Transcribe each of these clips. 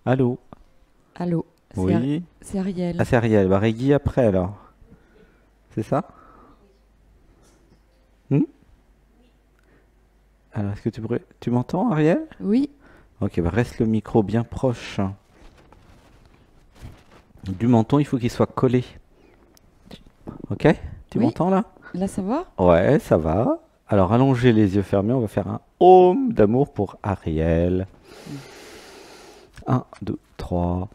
Allô? Allô, Oui? c'est Ah, Ariel. c'est Ariel. Bah, Régui après alors. C'est ça? Hmm. Alors, est-ce que tu m'entends, Ariel? Oui, Ok, bah reste le micro bien proche du menton, il faut qu'il soit collé. Ok? Tu oui, m'entends là? là ça va? Ouais, ça va. Alors, allongez les yeux fermés, on va faire un home d'amour pour Ariel. Mm. Un, 2, 3.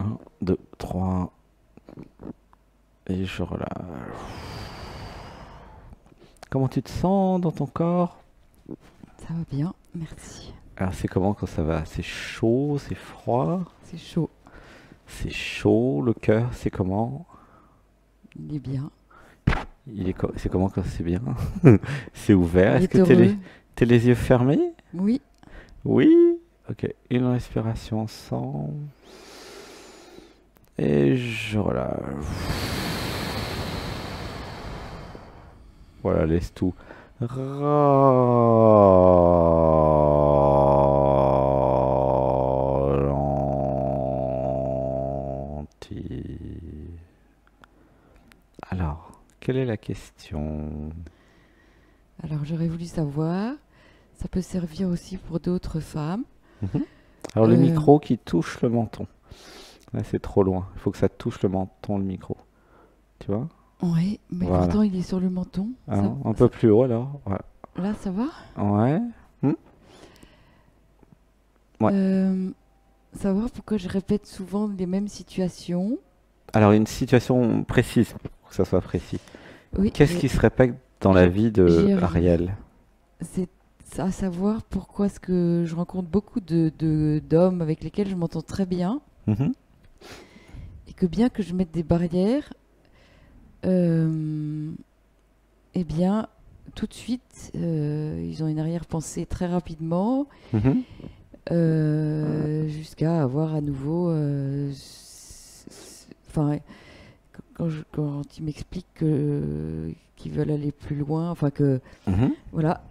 Un, 2, 3. Et je relâche. Comment tu te sens dans ton corps? Ça va bien, merci. Alors, c'est comment quand ça va? C'est chaud, c'est froid? C'est chaud, C'est chaud, le cœur, c'est comment? il est bien, C'est comment quand c'est bien? C'est ouvert. il Est-ce est que heureux. t'es les yeux fermés? Oui, Oui? Ok, une respiration ensemble. Et je relâche. Voilà, laisse tout ralentir. Alors, quelle est la question? alors j'aurais voulu savoir, ça peut servir aussi pour d'autres femmes. Mhm. Alors, le Euh, micro qui touche le menton. Là, c'est trop loin. Il faut que ça touche le menton, le micro. Tu vois? oui, mais Voilà. pourtant il est sur le menton. Hein, un peu plus haut alors. Ouais. Là ça va? Ouais. Hmm. Ouais. Euh, Savoir pourquoi je répète souvent les mêmes situations. Alors, une situation précise, pour que ça soit précis. Oui, Qu'est-ce qui se répète dans la vie de j'y arrive. Ariel? C'est à savoir pourquoi est-ce que je rencontre beaucoup d'hommes avec lesquels je m'entends très bien Mhm. et que bien que je mette des barrières, euh, eh bien, tout de suite, ils ont une arrière-pensée très rapidement, Mhm. jusqu'à avoir à nouveau, enfin, quand ils m'expliquent qu'ils veulent aller plus loin, enfin que Mhm. voilà,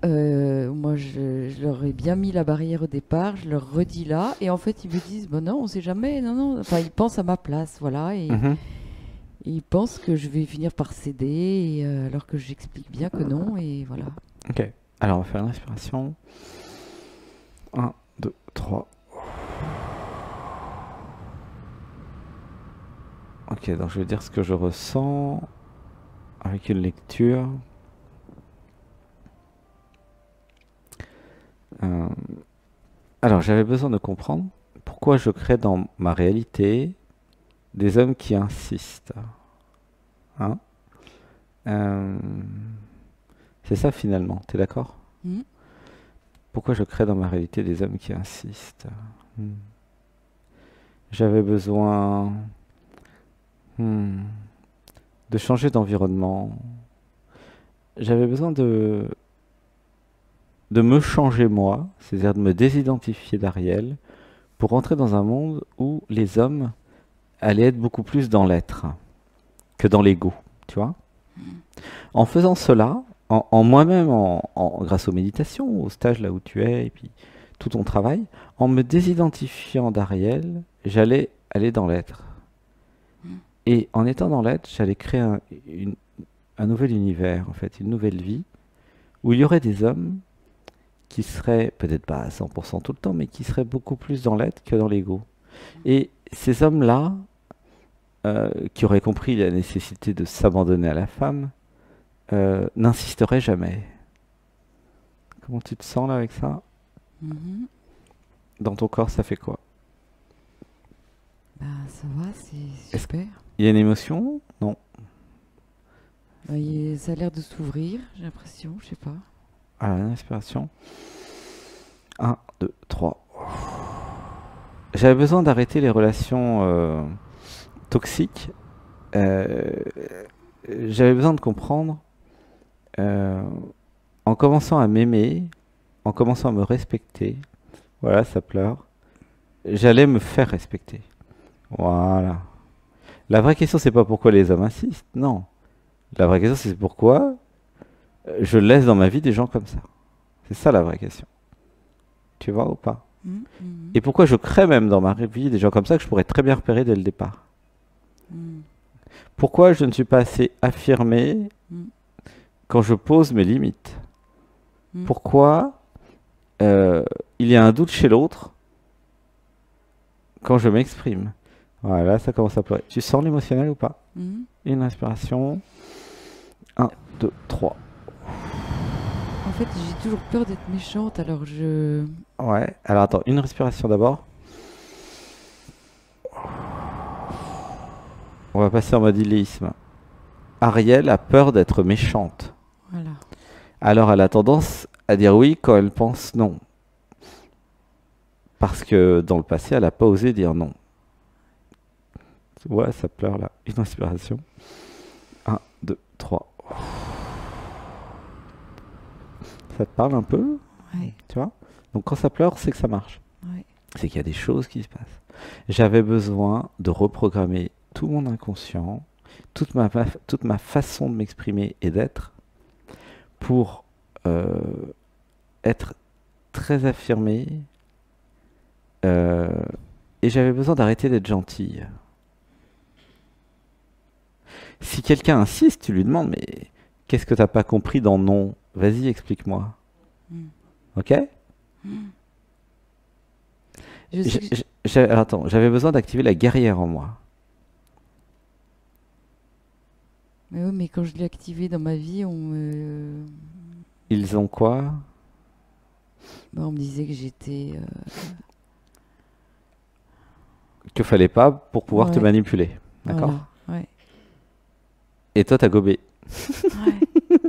moi je leur ai bien mis la barrière au départ, je leur redis là, et en fait ils me disent, bon non, on sait jamais, non, non, enfin ils pensent à ma place, voilà, Mhm. et ils pensent que je vais finir par céder, alors que j'explique bien que non, et voilà. Ok. Alors, on va faire une respiration. Un, 2, 3. Ok, donc je vais dire ce que je ressens avec une lecture. Euh, Alors, j'avais besoin de comprendre pourquoi je crée dans ma réalité des hommes qui insistent. Hein. Euh, c'est ça finalement, t'es d'accord? Hmm. Pourquoi je crée dans ma réalité des hommes qui insistent? Hmm. J'avais besoin hmm, de changer d'environnement. J'avais besoin de me changer moi, c'est-à-dire de me désidentifier d'Ariel, pour rentrer dans un monde où les hommes allaient être beaucoup plus dans l'être que dans l'ego, tu vois? En faisant cela, en moi-même, grâce aux méditations, au stage là où tu es, et puis tout ton travail, en me désidentifiant d'Ariel, j'allais aller dans l'être. Et en étant dans l'être, j'allais créer un nouvel univers, en fait, une nouvelle vie, où il y aurait des hommes qui seraient, peut-être pas à 100% tout le temps, mais qui seraient beaucoup plus dans l'être que dans l'ego. Et ces hommes-là, qui auraient compris la nécessité de s'abandonner à la femme, n'insisteraient jamais. Comment tu te sens là avec ça? Mhm. Dans ton corps, ça fait quoi? Bah ça va, c'est Est-ce super. qu'il y a une émotion? Non. Bah, ça a l'air de s'ouvrir, j'ai l'impression, je sais pas. Ah, l'inspiration. Un, 2, 3. J'avais besoin d'arrêter les relations toxiques, euh, j'avais besoin de comprendre, euh, en commençant à m'aimer, en commençant à me respecter, voilà, ça pleure, j'allais me faire respecter. Voilà. La vraie question, c'est pas pourquoi les hommes insistent, non. La vraie question, c'est pourquoi je laisse dans ma vie des gens comme ça. C'est ça la vraie question. Tu vois ou pas? Mm, mm, Et pourquoi je crée même dans ma vie des gens comme ça que je pourrais très bien repérer dès le départ? mm, Pourquoi je ne suis pas assez affirmé mm, quand je pose mes limites? mm. Pourquoi il y a un doute chez l'autre quand je m'exprime? Voilà, ça commence à pleurer. Tu sens l'émotionnel ou pas? Mm. Une inspiration. 1, 2, 3. En fait, j'ai toujours peur d'être méchante, alors je... Ouais. Alors attends, une respiration d'abord. On va passer en mode illéisme. Ariel a peur d'être méchante. Voilà. Alors elle a tendance à dire oui quand elle pense non. Parce que dans le passé, elle n'a pas osé dire non. Ouais, ça pleure là. Une inspiration. 1, 2, 3. Ça te parle un peu, Ouais, tu vois? Donc quand ça pleure, c'est que ça marche. ouais. C'est qu'il y a des choses qui se passent. J'avais besoin de reprogrammer tout mon inconscient, toute ma façon de m'exprimer et d'être pour euh, être très affirmé. euh, et j'avais besoin d'arrêter d'être gentille. Si quelqu'un insiste, tu lui demandes, mais qu'est-ce que t'as pas compris dans non? Vas-y, explique-moi. Mm. Ok? Je sais que... Alors, attends, j'avais besoin d'activer la guerrière en moi. Mais oui, mais quand je l'ai activé dans ma vie, Ils ont quoi? on me disait que j'étais... Que fallait pas pour pouvoir te Ouais, manipuler. D'accord? voilà. Ouais. Et toi, t'as gobé. Ouais.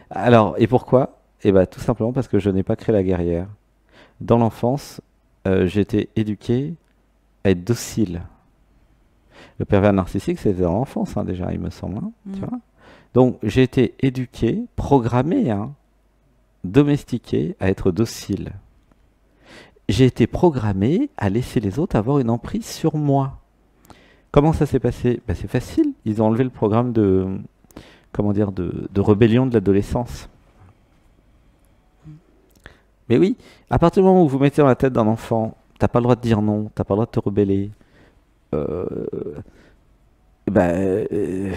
Alors, et pourquoi? Eh ben, tout simplement parce que je n'ai pas créé la guerrière. Dans l'enfance, j'ai été éduqué à être docile. Le pervers narcissique, c'était dans l'enfance, hein, déjà, il me semble. Hein, tu Mm. vois. Donc, j'ai été éduqué, programmé, hein, domestiqué à être docile. J'ai été programmé à laisser les autres avoir une emprise sur moi. Comment ça s'est passé? Ben, c'est facile. Ils ont enlevé le programme de, comment dire, de rébellion de l'adolescence. Mais oui, à partir du moment où vous mettez dans la tête d'un enfant, t'as pas le droit de dire non, t'as pas le droit de te rebeller, euh, il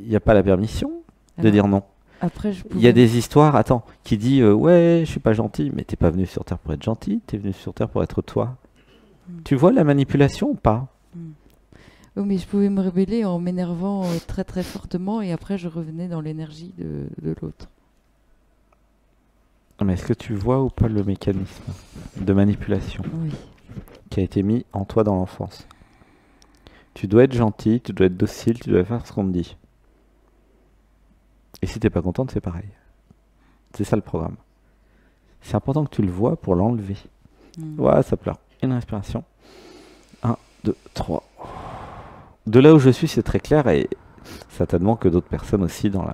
n'y a pas la permission de Alors, dire non. après, je Il y a pouvais... des histoires, attends, qui dit ouais, je suis pas gentil, mais t'es pas venu sur Terre pour être gentil, t'es venu sur Terre pour être toi. Mm. Tu vois la manipulation ou pas? Mm. Oui, mais je pouvais me rebeller en m'énervant très très fortement et après je revenais dans l'énergie de l'autre. Mais est-ce que tu vois ou pas le mécanisme de manipulation Oui. qui a été mis en toi dans l'enfance? Tu dois être gentil, tu dois être docile, tu dois faire ce qu'on te dit. Et si t'es pas contente, c'est pareil. C'est ça le programme. C'est important que tu le vois pour l'enlever. Mm. Ouais, ça pleure. Une respiration. 1, 2, 3. De là où je suis, c'est très clair et certainement que d'autres personnes aussi dans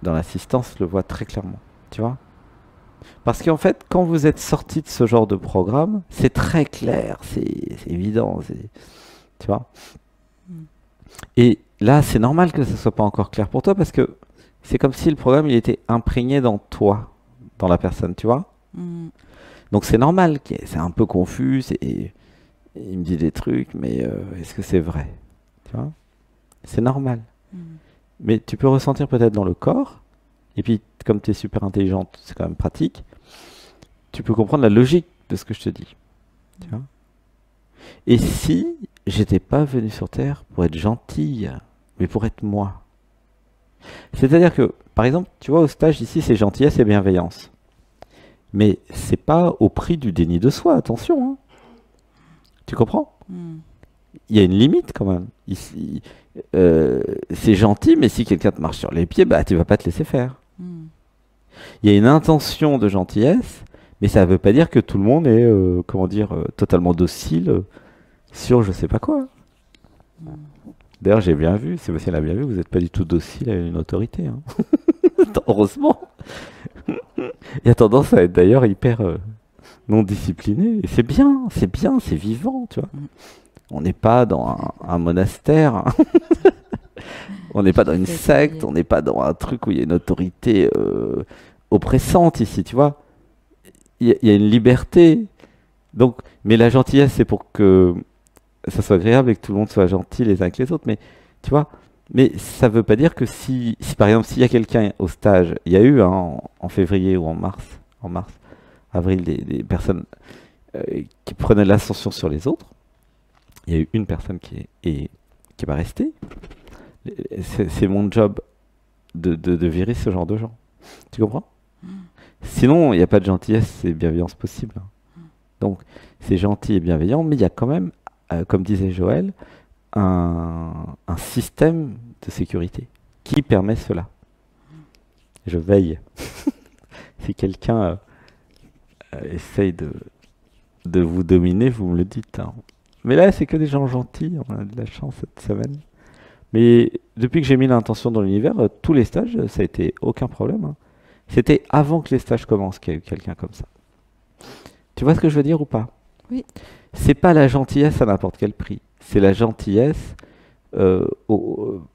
l'assistance le voient très clairement. Tu vois? Parce qu'en fait, quand vous êtes sorti de ce genre de programme, c'est très clair, c'est évident. Tu vois? Mm. Et là, c'est normal que ce soit pas encore clair pour toi parce que c'est comme si le programme il était imprégné dans toi, dans la personne, tu vois? Mm. Donc c'est normal, c'est un peu confus, il me dit des trucs, mais est-ce que c'est vrai? Tu vois? C'est normal. Mm. Mais tu peux ressentir peut-être dans le corps, et puis comme tu es super intelligente, c'est quand même pratique, tu peux comprendre la logique de ce que je te dis. Tu vois? Et si j'étais pas venu sur Terre pour être gentille, mais pour être moi? C'est-à-dire que, par exemple, tu vois, au stage ici, c'est gentillesse et bienveillance. Mais c'est pas au prix du déni de soi, attention, hein. Tu comprends? Mm. Il y a une limite quand même. Ici, c'est gentil, mais si quelqu'un te marche sur les pieds, bah tu vas pas te laisser faire. Mm. Il y a une intention de gentillesse, mais ça veut pas dire que tout le monde est, comment dire, totalement docile sur je sais pas quoi. Mm. D'ailleurs, j'ai bien vu, Sébastien l'a bien vu, vous n'êtes pas du tout docile à une autorité. Hein. Heureusement. Il a tendance à être d'ailleurs hyper non discipliné. Et c'est bien, c'est vivant, tu vois. On n'est pas dans un monastère, hein. On n'est pas dans une secte, on n'est pas dans un truc où il y a une autorité oppressante ici, tu vois. Il y a une liberté. Donc, mais la gentillesse, c'est pour que ça soit agréable et que tout le monde soit gentil les uns avec les autres. Mais tu vois, mais ça veut pas dire que si par exemple, s'il y a quelqu'un au stage, il y a eu hein, en février ou en mars, avril, des personnes qui prenaient l'ascension sur les autres. Il y a eu une personne qui est pas restée. C'est mon job de virer ce genre de gens. Tu comprends? Sinon, il n'y a pas de gentillesse et bienveillance possible. Donc, c'est gentil et bienveillant, mais il y a quand même, comme disait Joël, un système de sécurité qui permet cela. Je veille. Si quelqu'un essaye de vous dominer, vous me le dites. Hein. Mais là, c'est que des gens gentils. On a de la chance cette semaine. Mais depuis que j'ai mis l'intention dans l'univers, tous les stages, ça a été aucun problème. Hein. C'était avant que les stages commencent qu'il y a eu quelqu'un comme ça. Tu vois ce que je veux dire ou pas? Oui. C'est pas la gentillesse à n'importe quel prix. C'est la gentillesse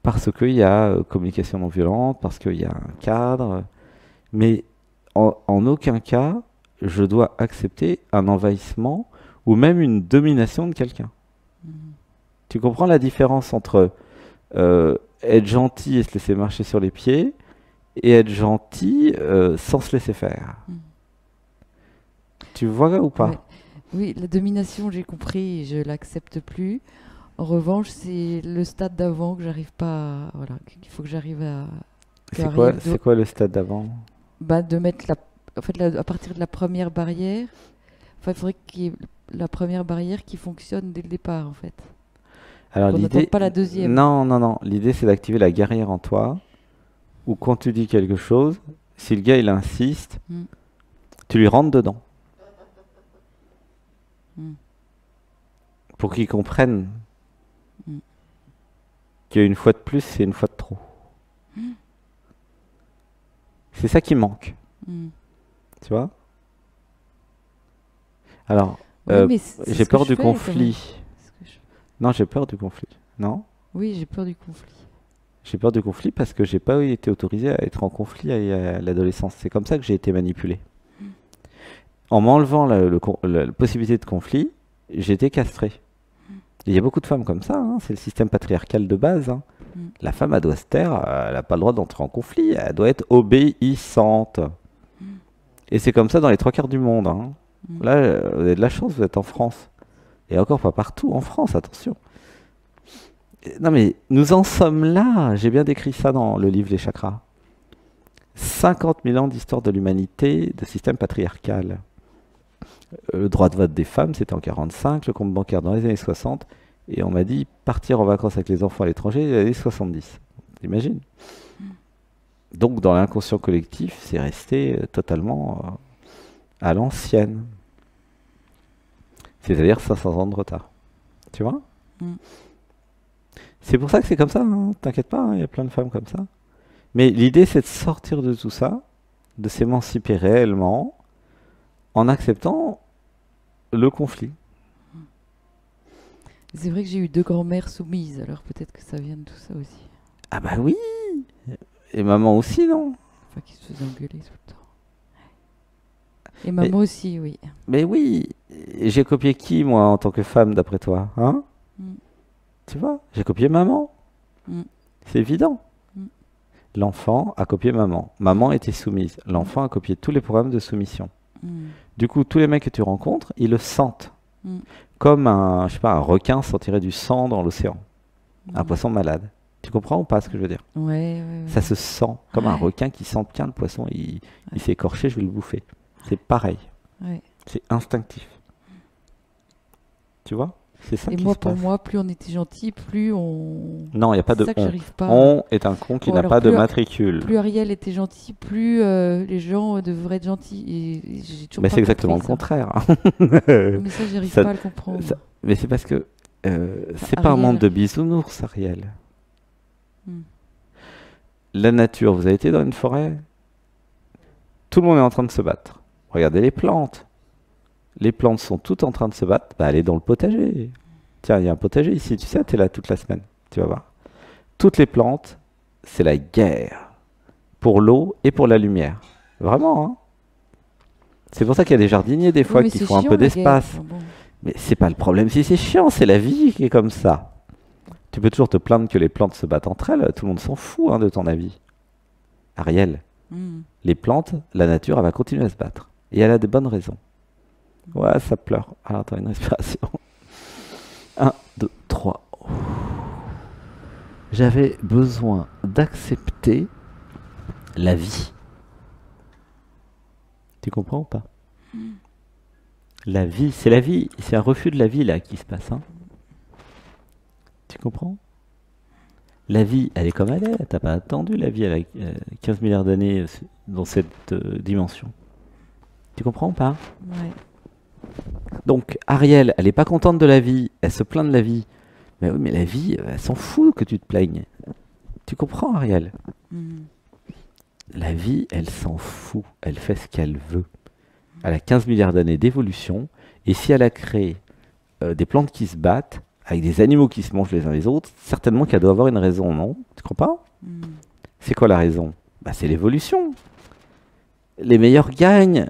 parce qu'il y a communication non violente, parce qu'il y a un cadre. Mais en aucun cas, je dois accepter un envahissement ou même une domination de quelqu'un. Tu comprends la différence entre être gentil et se laisser marcher sur les pieds et être gentil sans se laisser faire. Tu vois ou pas? Ouais. Oui, la domination, j'ai compris, je l'accepte plus. En revanche, c'est le stade d'avant que j'arrive pas à... Voilà, qu'il faut que j'arrive à... C'est quoi le stade d'avant? Bah, de mettre en fait, à partir de la première barrière, enfin, il faudrait qu'il y ait la première barrière qui fonctionne dès le départ, en fait. Alors On n'attend pas la deuxième. Non. L'idée, c'est d'activer la guerrière en toi, où quand tu dis quelque chose, si le gars, il insiste, tu lui rentres dedans. Pour qu'il comprenne qu'une fois de plus, c'est une fois de trop. C'est ça qui manque. Tu vois? Alors, j'ai peur du conflit. Non, j'ai peur du conflit. Non? Oui, j'ai peur du conflit. J'ai peur du conflit parce que j'ai pas été autorisé à être en conflit à l'adolescence. C'est comme ça que j'ai été manipulé. En m'enlevant la possibilité de conflit, j'ai été castré. Il y a beaucoup de femmes comme ça, hein, c'est le système patriarcal de base. Hein. La femme, elle doit se taire, elle n'a pas le droit d'entrer en conflit, elle doit être obéissante. Et c'est comme ça dans les 3 quarts du monde. Hein. Là, vous avez de la chance, vous êtes en France. Et encore pas partout en France, attention. Non mais, nous en sommes là, j'ai bien décrit ça dans le livre Les Chakras. 50 000 ans d'histoire de l'humanité, de système patriarcal. Le droit de vote des femmes, c'était en 45, le compte bancaire dans les années 60, et on m'a dit partir en vacances avec les enfants à l'étranger dans les années 70. T'imagines? Donc dans l'inconscient collectif, c'est resté totalement à l'ancienne. C'est-à-dire 500 ans de retard. Tu vois? C'est pour ça que c'est comme ça, hein. T'inquiète pas, il y a plein de femmes comme ça. Mais l'idée, c'est de sortir de tout ça, de s'émanciper réellement, en acceptant le conflit. C'est vrai que j'ai eu 2 grand-mères soumises, alors peut-être que ça vient de tout ça aussi. Ah bah oui! Et maman aussi, non? Enfin, qui se faisaient engueuler tout le temps. Et maman aussi, oui. Mais oui! Et j'ai copié qui, moi, en tant que femme, d'après toi? Hein? Tu vois? J'ai copié maman. C'est évident. L'enfant a copié maman. Maman était soumise. L'enfant a copié tous les programmes de soumission. Du coup, tous les mecs que tu rencontres, ils le sentent. Comme un requin sentirait du sang dans l'océan. Un poisson malade. Tu comprends ou pas ce que je veux dire? Ouais. Ça se sent. Comme un requin qui sent bien le poisson. Il s'est écorché, je vais le bouffer. C'est pareil. C'est instinctif. Tu vois? C'est ça et qui moi, se pour passe. moi, plus on était gentil, plus on... Non, il n'y a pas de ça que on. j'arrive pas. On est un con qui n'a pas de matricule. Plus Ariel était gentil, plus les gens devraient être gentils. Et j'ai toujours Mais pas c'est exactement le compris contraire. ça. Mais ça, j'arrive pas à le comprendre. Mais c'est parce que c'est pas un Ariel. monde de bisounours, Ariel. Hmm. La nature, vous avez été dans une forêt? Tout le monde est en train de se battre. Regardez les plantes. Les plantes sont toutes en train de se battre. Bah, allez dans le potager. Tiens, il y a un potager ici, tu sais, tu es là toute la semaine. Tu vas voir. Toutes les plantes, c'est la guerre. Pour l'eau et pour la lumière. Vraiment, hein. C'est pour ça qu'il y a des jardiniers des fois Oui, mais qui c'est font un chiant, peu la guerre. d'espace. Enfin, bon. Mais c'est pas le problème si c'est chiant, c'est la vie qui est comme ça. Tu peux toujours te plaindre que les plantes se battent entre elles, tout le monde s'en fout, hein, de ton avis. Ariel, Hmm. les plantes, la nature, elle va continuer à se battre. Et elle a des bonnes raisons. Ouais, ça pleure. Alors attends, une respiration. 1, 2, 3. J'avais besoin d'accepter la vie. Tu comprends ou pas? La vie, c'est la vie. C'est un refus de la vie là qui se passe, hein. Tu comprends? La vie, elle est comme elle est. T'as pas attendu la vie, elle a 15 milliards d'années dans cette dimension. Tu comprends ou pas? Ouais. Donc, Ariel, elle est pas contente de la vie. Elle se plaint de la vie. Mais oui, mais la vie, elle s'en fout que tu te plaignes. Tu comprends, Ariel? Hmm. La vie, elle s'en fout. Elle fait ce qu'elle veut. Elle a 15 milliards d'années d'évolution. Et si elle a créé des plantes qui se battent, avec des animaux qui se mangent les uns les autres, certainement qu'elle doit avoir une raison, non? Tu crois pas? Hmm. C'est quoi la raison? Bah, c'est l'évolution. Les meilleurs gagnent.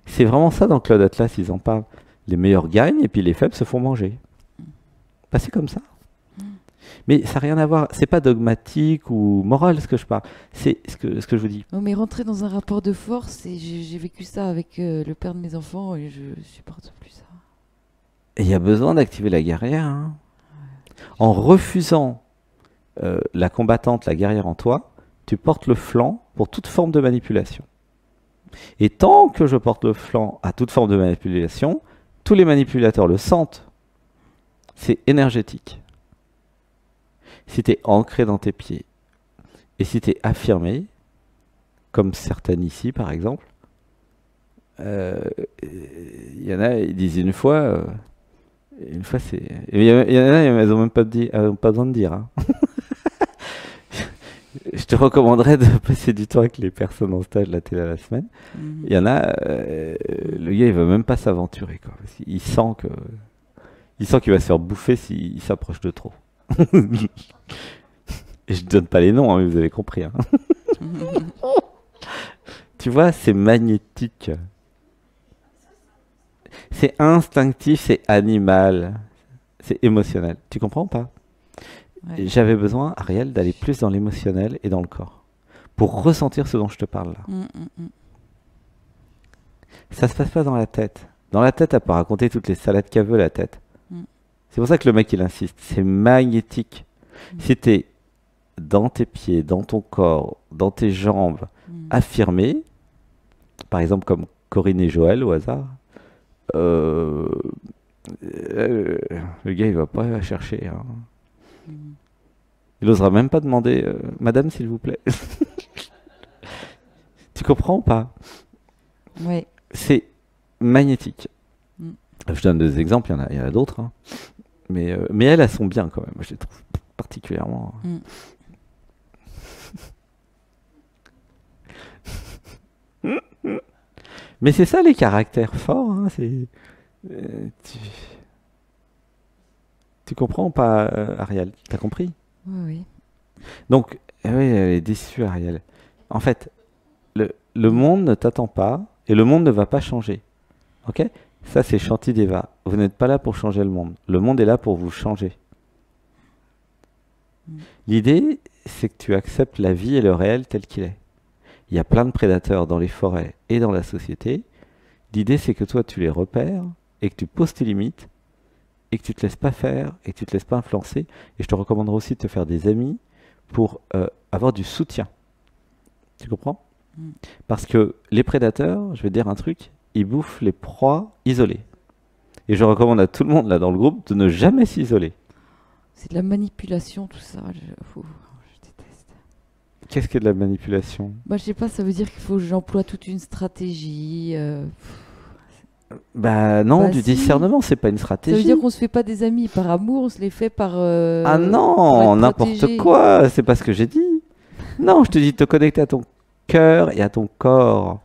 C'est vraiment ça dans Cloud Atlas, ils en parlent. Les meilleurs gagnent et puis les faibles se font manger. Bah, c'est comme ça. Mais ça n'a rien à voir. C'est pas dogmatique ou moral ce que je parle. C'est ce que je vous dis. Non, mais rentrer dans un rapport de force, et j'ai vécu ça avec le père de mes enfants, et je supporte plus ça. Et il y a besoin d'activer la guerrière, hein. En refusant la combattante, la guerrière en toi, tu portes le flanc pour toute forme de manipulation. Et tant que je porte le flanc à toute forme de manipulation, tous les manipulateurs le sentent. C'est énergétique. Si tu es ancré dans tes pieds, et si tu es affirmé, comme certaines ici par exemple, il y en a, ils disent une fois c'est... Il y en a, elles n'ont même pas, pas besoin de dire, hein. Je te recommanderais de passer du temps avec les personnes en stage la télé à la semaine. Mhm. Il y en a, le gars il veut même pas s'aventurer, quoi. Il sent que, il sent qu'il va se faire bouffer s'il s'approche de trop. Et je donne pas les noms, hein, mais vous avez compris, hein. Tu vois, c'est magnétique. C'est instinctif, c'est animal, c'est émotionnel. Tu comprends ou pas? Ouais. J'avais besoin, Ariel, d'aller plus dans l'émotionnel et dans le corps pour ressentir ce dont je te parle là. Mm, mm, mm. Ça se passe pas dans la tête. Dans la tête, elle peut raconter toutes les salades qu'elle veut, la tête. Mm. C'est pour ça que le mec il insiste. C'est magnétique. Si t'es dans tes pieds, dans ton corps, dans tes jambes, affirmé, par exemple comme Corinne et Joël au hasard, le gars il va pas chercher, hein. Mm. Il n'osera même pas demander Madame, s'il vous plaît. Tu comprends ou pas? Ouais. C'est magnétique. Mm. Je donne des exemples, il y en a d'autres, hein. Mais elles sont bien quand même. Je les trouve particulièrement. Mm. Mais c'est ça les caractères forts, hein, tu comprends ou pas, Ariel? T'as compris? Ouais, oui. Donc, oui, elle est déçue, Ariel. En fait, le monde ne t'attend pas et le monde ne va pas changer. Ok? Ça, c'est Shantideva. Vous n'êtes pas là pour changer le monde. Le monde est là pour vous changer. L'idée, c'est que tu acceptes la vie et le réel tel qu'il est. Il y a plein de prédateurs dans les forêts et dans la société. L'idée, c'est que toi, tu les repères et que tu poses tes limites et que tu te laisses pas faire et que tu te laisses pas influencer. Et je te recommanderais aussi de te faire des amis pour avoir du soutien. Tu comprends? Parce que les prédateurs, je vais te dire un truc, ils bouffent les proies isolées. Et je recommande à tout le monde là dans le groupe de ne jamais s'isoler. C'est de la manipulation, tout ça. Je déteste. Qu'est-ce que de la manipulation? Bah, je sais pas, ça veut dire qu'il faut que j'emploie toute une stratégie. Bah non, Bah du si. discernement, c'est pas une Ça veut stratégie. dire qu'on se fait pas des amis par amour, on se les fait par Ah pour non, être n'importe protégé. quoi, c'est pas ce que j'ai dit. Non, je te dis de te connecter à ton cœur et à ton corps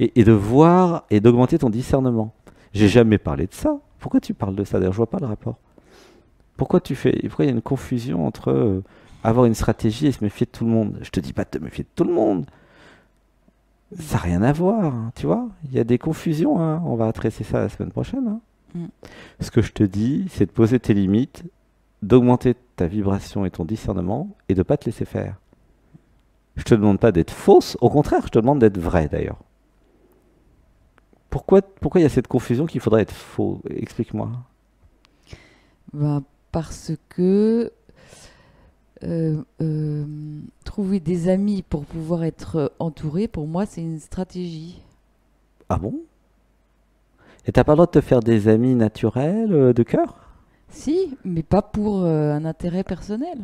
et de voir et d'augmenter ton discernement. J'ai jamais parlé de ça. Pourquoi tu parles de ça? D'ailleurs, je vois pas le rapport. Pourquoi il y a une confusion entre avoir une stratégie et se méfier de tout le monde? Je te dis pas de te méfier de tout le monde. Ça n'a rien à voir, hein, tu vois. Il y a des confusions, hein. On va traiter ça la semaine prochaine, hein. Mm. Ce que je te dis, c'est de poser tes limites, d'augmenter ta vibration et ton discernement et de pas te laisser faire. Je te demande pas d'être fausse, au contraire, je te demande d'être vrai d'ailleurs. Pourquoi il y a cette confusion qu'il faudrait être faux? Explique-moi. Ben, parce que trouver des amis pour pouvoir être entouré, pour moi, c'est une stratégie. Ah bon? Et t'as pas le droit de te faire des amis naturels, de cœur? Si, mais pas pour un intérêt personnel.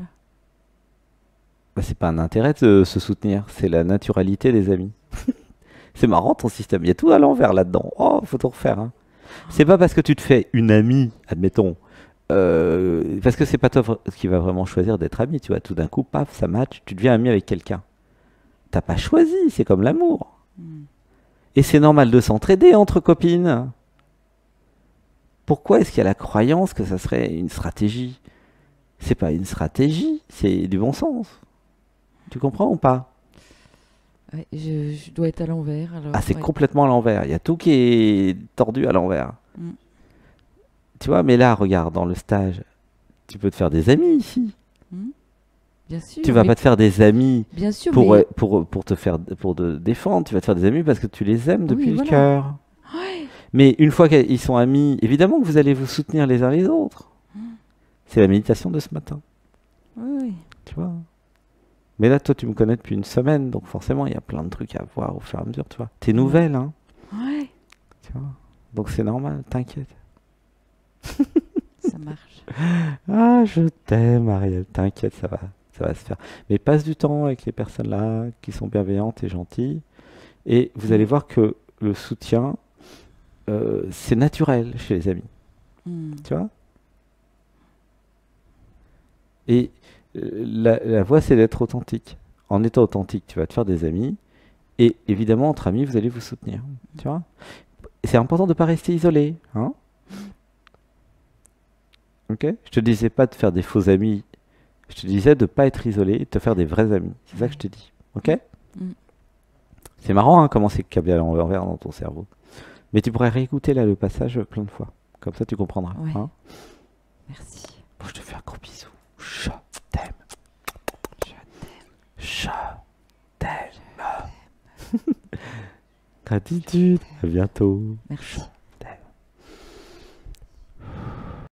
Bah, c'est pas un intérêt de se soutenir, c'est la naturalité des amis. C'est marrant ton système, il y a tout à l'envers là-dedans. Oh, faut tout refaire, hein. C'est pas parce que tu te fais une amie, admettons, parce que c'est pas toi qui va vraiment choisir d'être ami, tu vois. Tout d'un coup, paf, ça match, tu deviens ami avec quelqu'un. T'as pas choisi, c'est comme l'amour. Mm. Et c'est normal de s'entraider entre copines. Pourquoi est-ce qu'il y a la croyance que ça serait une stratégie? C'est pas une stratégie, c'est du bon sens. Tu comprends ou pas? Ouais, je dois être à l'envers, alors. Ah, c'est Ouais. complètement à l'envers. Il y a tout qui est tordu à l'envers. Mm. Tu vois, mais là, regarde, dans le stage, tu peux te faire des amis ici. Mm. Bien sûr, Tu vas mais pas te faire des amis bien sûr, pour, mais pour te défendre. Tu vas te faire des amis parce que tu les aimes depuis oui, le voilà. cœur. Ouais. Mais une fois qu'ils sont amis, évidemment que vous allez vous soutenir les uns les autres. C'est la méditation de ce matin, Oui, oui. tu vois. Mais là, toi, tu me connais depuis une semaine, donc forcément, il y a plein de trucs à voir au fur et à mesure, tu vois. T'es Ouais. nouvelle, hein, Ouais, tu vois. Donc c'est normal, t'inquiète. ça marche. Ah, je t'aime, Ariel, t'inquiète, ça va se faire. Mais passe du temps avec les personnes là qui sont bienveillantes et gentilles, et vous allez voir que le soutien, c'est naturel chez les amis, Mm. tu vois. Et la voie, c'est d'être authentique. En étant authentique, tu vas te faire des amis, et évidemment, entre amis, vous allez vous soutenir, tu vois. C'est important de ne pas rester isolé, hein. Ok? Je te disais pas de faire des faux amis. Je te disais de pas être isolé et de te faire des vrais amis. C'est ça que je te dis. Ok? Mm. C'est marrant hein, comment c'est câblé à l'envers dans ton cerveau. Mais tu pourrais réécouter là le passage plein de fois. Comme ça tu comprendras. Ouais. Hein. Merci. Bon, je te fais un gros bisou. Je t'aime. Je t'aime. Gratitude. À bientôt. Merci.